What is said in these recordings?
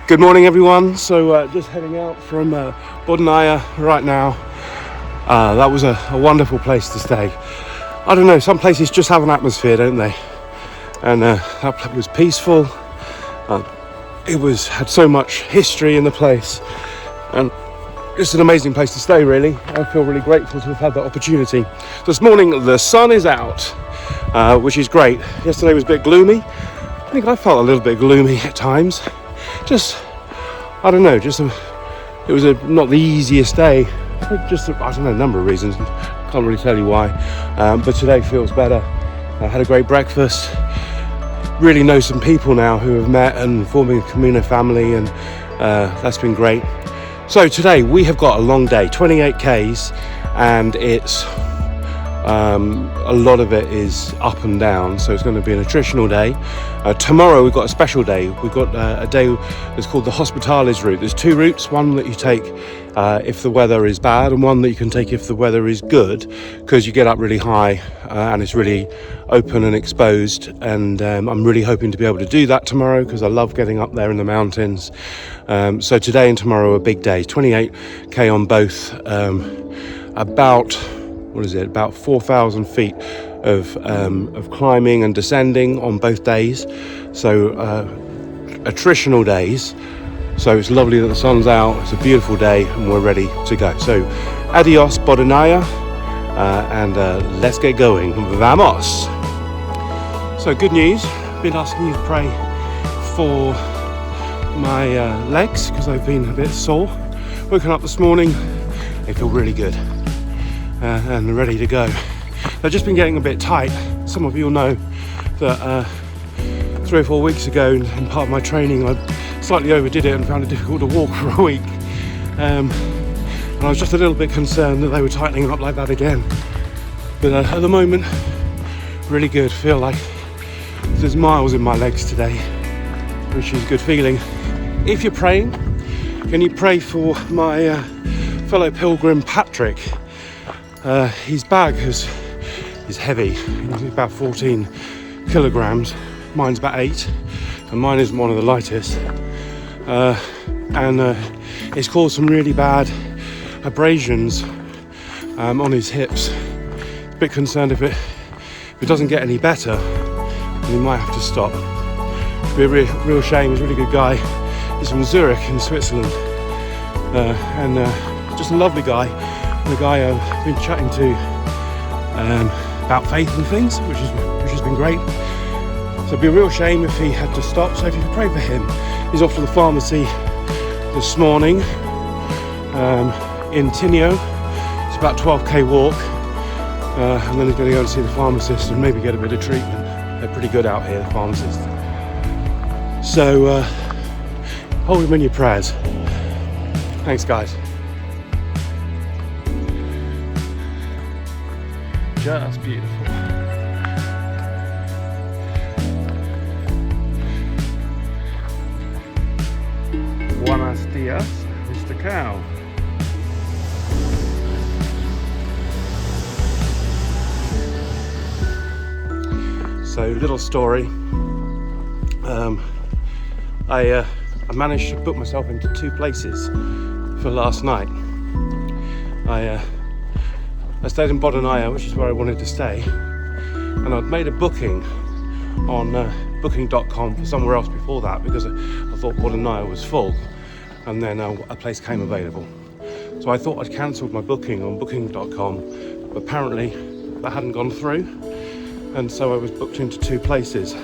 Good morning, everyone. So just heading out from Bodenaya right now. That was a wonderful place to stay. I don't know, some places just have an atmosphere, don't they? And that was peaceful. It had so much history in the place, and it's an amazing place to stay, really. I feel really grateful to have had that opportunity. This morning the sun is out, which is great. Yesterday was a bit gloomy. I think I felt a little bit gloomy at times. I don't know, it was not the easiest day. I don't know, a number of reasons. Can't really tell you why. But today feels better. I had a great breakfast. Really know some people now who have met and forming a Camino family, and that's been great. So today we have got a long day, 28 Ks, and it's a lot of it is up and down, so it's going to be an attritional day. Tomorrow we've got a special day. We've got a day that's called the Hospitales route. There's two routes, one that you take if the weather is bad, and one that you can take if the weather is good, because you get up really high and it's really open and exposed, and I'm really hoping to be able to do that tomorrow because I love getting up there in the mountains. So today and tomorrow are big days, 28k on both, about 4,000 feet of climbing and descending on both days. So attritional days. So it's lovely that the sun's out. It's a beautiful day and we're ready to go. So adios Bodenaya, and let's get going. Vamos. So good news. I've been asking you to pray for my legs because I've been a bit sore. Woken up this morning, they feel really good. And ready to go. They've just been getting a bit tight. Some of you will know that 3 or 4 weeks ago in part of my training I slightly overdid it and found it difficult to walk for a week, and I was just a little bit concerned that they were tightening up like that again, but at the moment really good. Feel like there's miles in my legs today, which is a good feeling. If you're praying, can you pray for my fellow pilgrim Patrick? His bag is heavy. It's about 14 kilograms. Mine's about 8, and mine isn't one of the lightest. And it's caused some really bad abrasions on his hips. A bit concerned if it doesn't get any better, we might have to stop. It'd be a real shame. He's a really good guy. He's from Zurich in Switzerland, and just a lovely guy. The guy I've been chatting to about faith and things, which has been great. So it'd be a real shame if he had to stop. So if you could pray for him. He's off to the pharmacy this morning in Tinio. It's about 12k walk, and then he's going to go and see the pharmacist and maybe get a bit of treatment. They're pretty good out here, the pharmacists. So hold him in your prayers. Thanks, guys. Just beautiful. Buenos dias, Mr. Cow. So, little story. I managed to book myself into 2 places for last night. I stayed in Bodenaya, which is where I wanted to stay, and I'd made a booking on booking.com for somewhere else before that because I thought Bodenaya was full, and then a place came available. So I thought I'd cancelled my booking on booking.com, but apparently that hadn't gone through, and so I was booked into 2 places.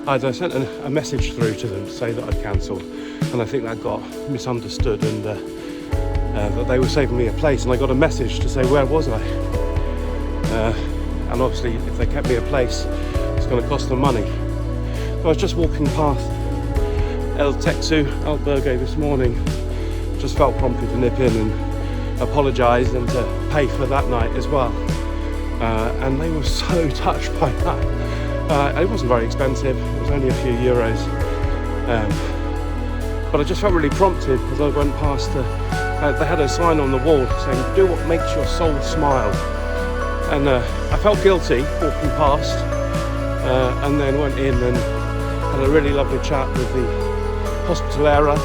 I sent a message through to them to say that I'd cancelled, and I think that got misunderstood, and that they were saving me a place, and I got a message to say where was I, and obviously if they kept me a place it's going to cost them money. So I was just walking past El Texu albergue this morning, just felt prompted to nip in and apologise and to pay for that night as well, and they were so touched by that. It wasn't very expensive, it was only a few euros, but I just felt really prompted as I went past they had a sign on the wall saying, "Do what makes your soul smile." And I felt guilty walking past, and then went in and had a really lovely chat with hospitalera,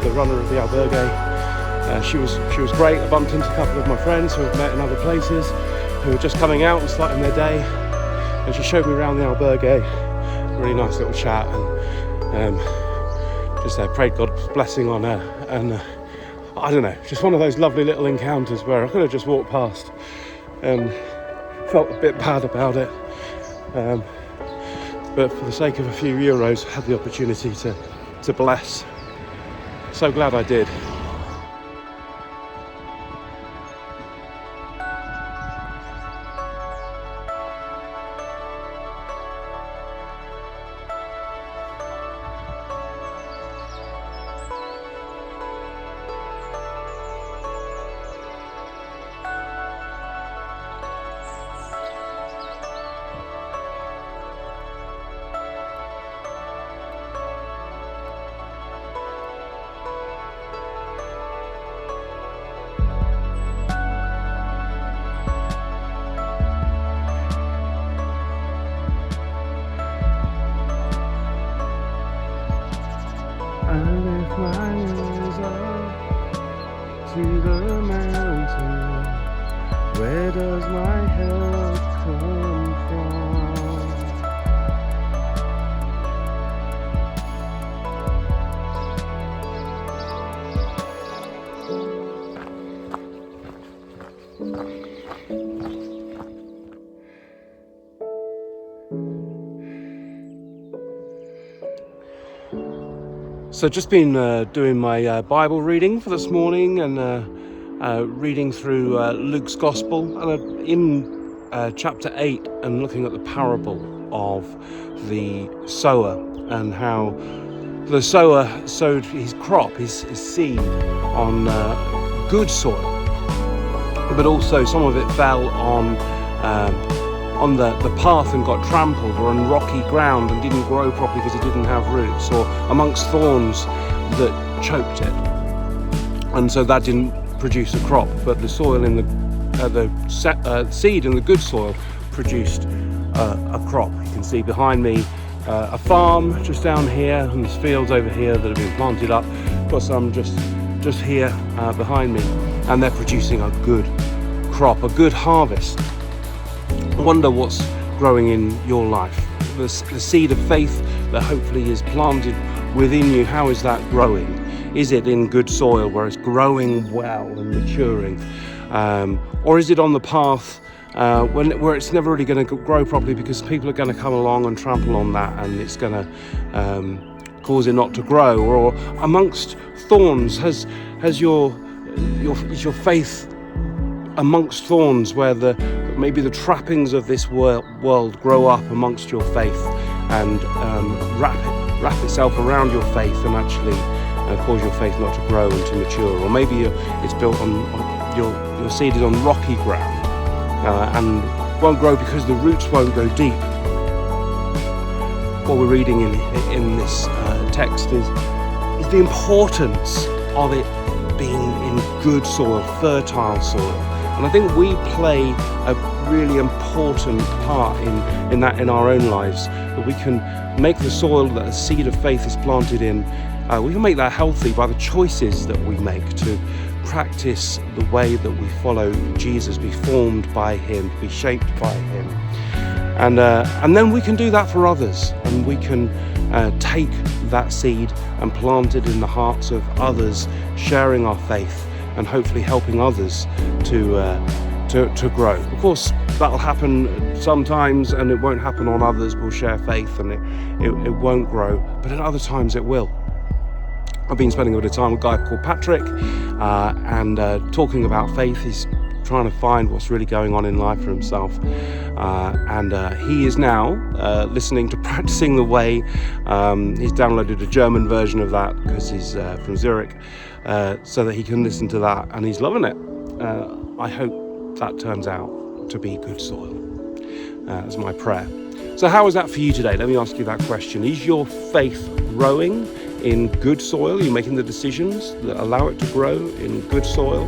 the runner of the albergue. She was great. I bumped into a couple of my friends who I've met in other places, who were just coming out and starting their day, and she showed me around the albergue. A really nice little chat, and just prayed God's blessing on her. And I don't know, just one of those lovely little encounters where I could have just walked past and felt a bit bad about it, but for the sake of a few euros, I had the opportunity to bless. So glad I did. I lift my eyes up to the mountain. Where does my help come from? So just been doing my Bible reading for this morning, and reading through Luke's Gospel, and in chapter 8, and looking at the parable of the sower, and how the sower sowed his crop, his seed, on good soil, but also some of it fell on the path and got trampled, or on rocky ground and didn't grow properly because it didn't have roots, or amongst thorns that choked it, and so that didn't produce a crop. But the soil in the seed in the good soil produced a crop. You can see behind me a farm just down here, and there's fields over here that have been planted up. Got some just here behind me, and they're producing a good crop, a good harvest. I wonder what's growing in your life. The seed of faith that hopefully is planted within you, how is that growing? Is it in good soil where it's growing well and maturing? Or is it on the path where it's never really going to grow properly because people are going to come along and trample on that, and it's going to cause it not to grow? Or amongst thorns, is your faith amongst thorns, where maybe the trappings of this world grow up amongst your faith and wrap itself around your faith and actually cause your faith not to grow and to mature? Or maybe it's built on your seed is on rocky ground and won't grow because the roots won't go deep. What we're reading in this text is the importance of it being in good soil, fertile soil. And I think we play a really important part in that in our own lives, that we can make the soil that the seed of faith is planted in, we can make that healthy by the choices that we make to practice the way that we follow Jesus, be formed by him, be shaped by him. And then we can do that for others, and we can take that seed and plant it in the hearts of others, sharing our faith and hopefully helping others to grow. Of course, that'll happen sometimes, and it won't happen on others. We'll share faith and it won't grow, but at other times it will. I've been spending a bit of time with a guy called Patrick, and talking about faith. He's trying to find what's really going on in life for himself, and he is now listening to Practicing the Way. He's downloaded a German version of that because he's from Zurich, so that he can listen to that, and he's loving it. I hope that turns out to be good soil. That's my prayer. So how is that for you today? Let me ask you that question. Is your faith growing in good soil? Are you making the decisions that allow it to grow in good soil?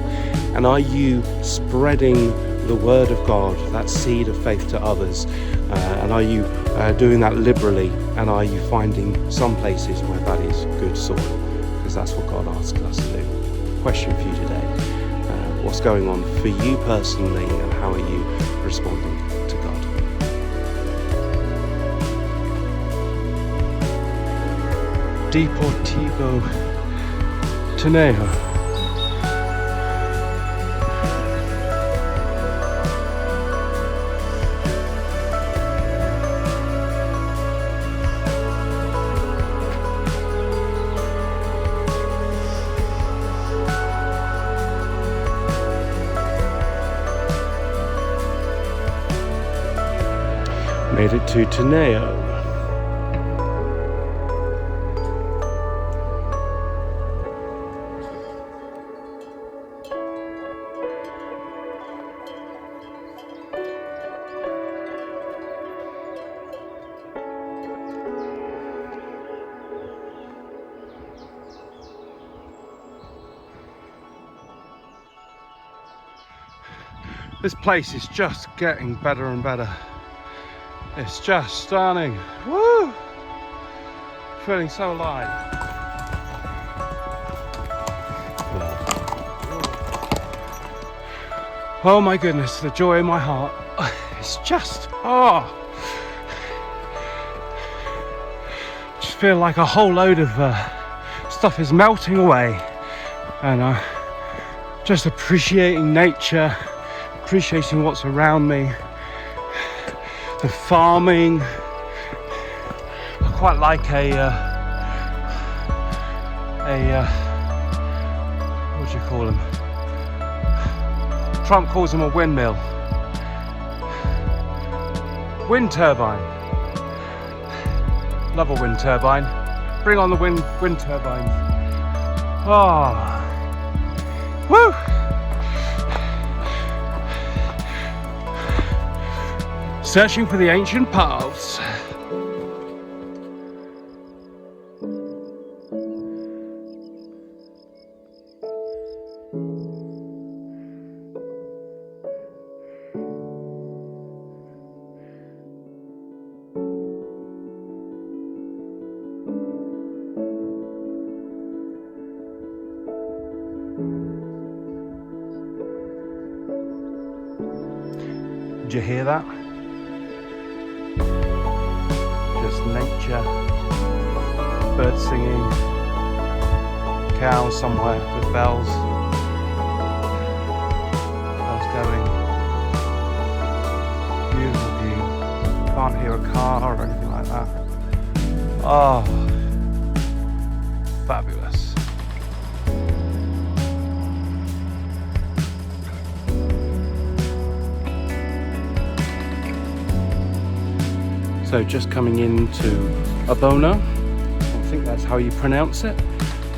And are you spreading the word of God, that seed of faith, to others? And are you doing that liberally? And are you finding some places where that is good soil? Because that's what God asks us to do. Question for you today. What's going on for you personally, and how are you responding to God? Deportivo Torneo. Made it to Torneo. This place is just getting better and better. It's just stunning. Woo! Feeling so alive. Oh my goodness, the joy in my heart. It's just, just feel like a whole load of stuff is melting away, and just appreciating nature, appreciating what's around me. The farming. I quite like what do you call them? Trump calls them a windmill. Wind turbine. Love a wind turbine. Bring on the wind turbines. Woo! Searching for the ancient paths. Did you hear that? Just nature, birds singing, cows somewhere with bells going. Beautiful view. Can't hear a car or anything like that. Oh, fabulous. So just coming into Abona, I think that's how you pronounce it,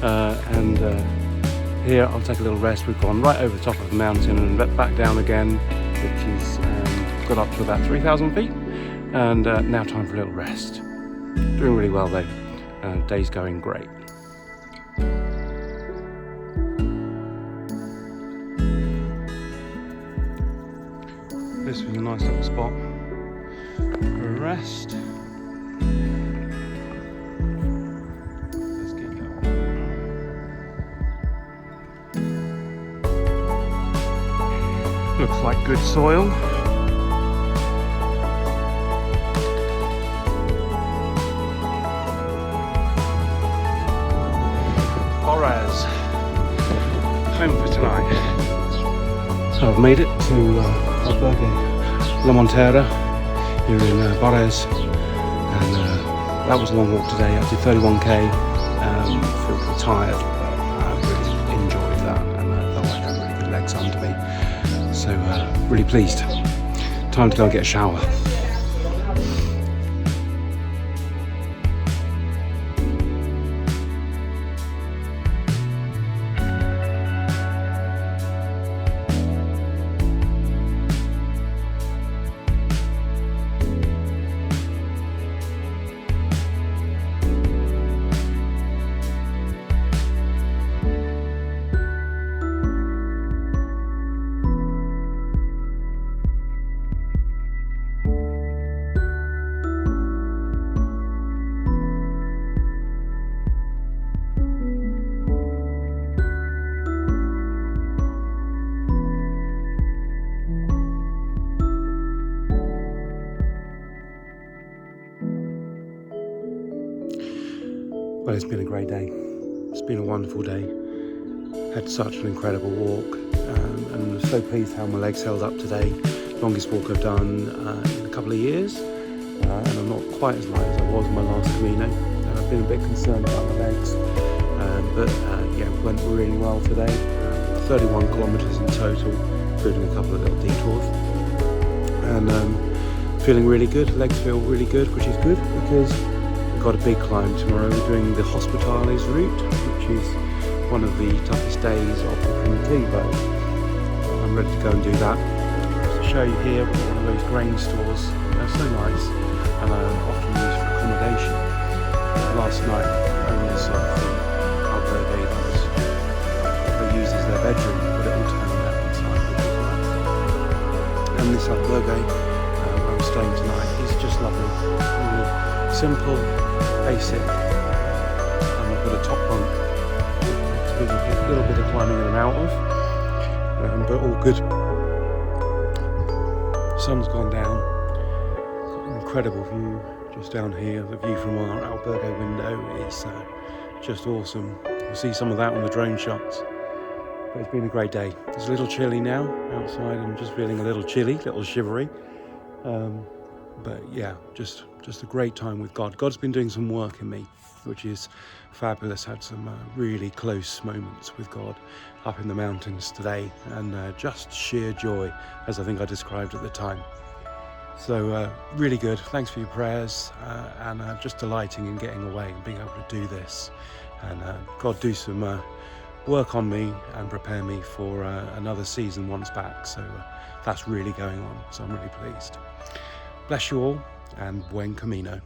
and here I'll take a little rest. We've gone right over the top of the mountain and back down again, which is got up to about 3,000 feet, and now time for a little rest. Doing really well though, day's going great. This was a nice little spot for a rest. Let's get going. Looks like good soil. Borres, home for tonight. So I've made it to Albergue La Montera here in Borres, and that was a long walk today. I did 31k, feel pretty tired, but I really enjoyed that, and I felt like I had really good legs under me, so really pleased. Time to go and get a shower. Well, it's been a great day. It's been a wonderful day. Had such an incredible walk, and I'm so pleased how my legs held up today. Longest walk I've done in a couple of years, and I'm not quite as light as I was in my last Camino. I've been a bit concerned about my legs, but yeah, it went really well today. 31 kilometres in total, including a couple of little detours, and feeling really good. Legs feel really good, which is good because we've got a big climb tomorrow. We're doing the Hospitales route, which is one of the toughest days of the Primitivo. I'm ready to go and do that. Just to show you here, we've got one of those grain stores. They're so nice and often used for accommodation. Last night, owners of the albergue that they use as their bedroom, but it all turned out inside, which is nice. And this albergue where I'm staying tonight is just lovely. Really simple, basic, and I've got a top bunk. There's a little bit of climbing in and out of, but all good. Sun's gone down. Got an incredible view just down here. The view from our albergue window is just awesome. You'll see some of that on the drone shots. But it's been a great day. It's a little chilly now outside. I'm just feeling a little chilly, a little shivery. But yeah, just a great time with God. God's been doing some work in me, which is fabulous. Had some really close moments with God up in the mountains today, and just sheer joy, as I think I described at the time. So really good. Thanks for your prayers, and just delighting in getting away and being able to do this. And God do some work on me and prepare me for another season once back. So that's really going on. So I'm really pleased. Bless you all, and buen camino.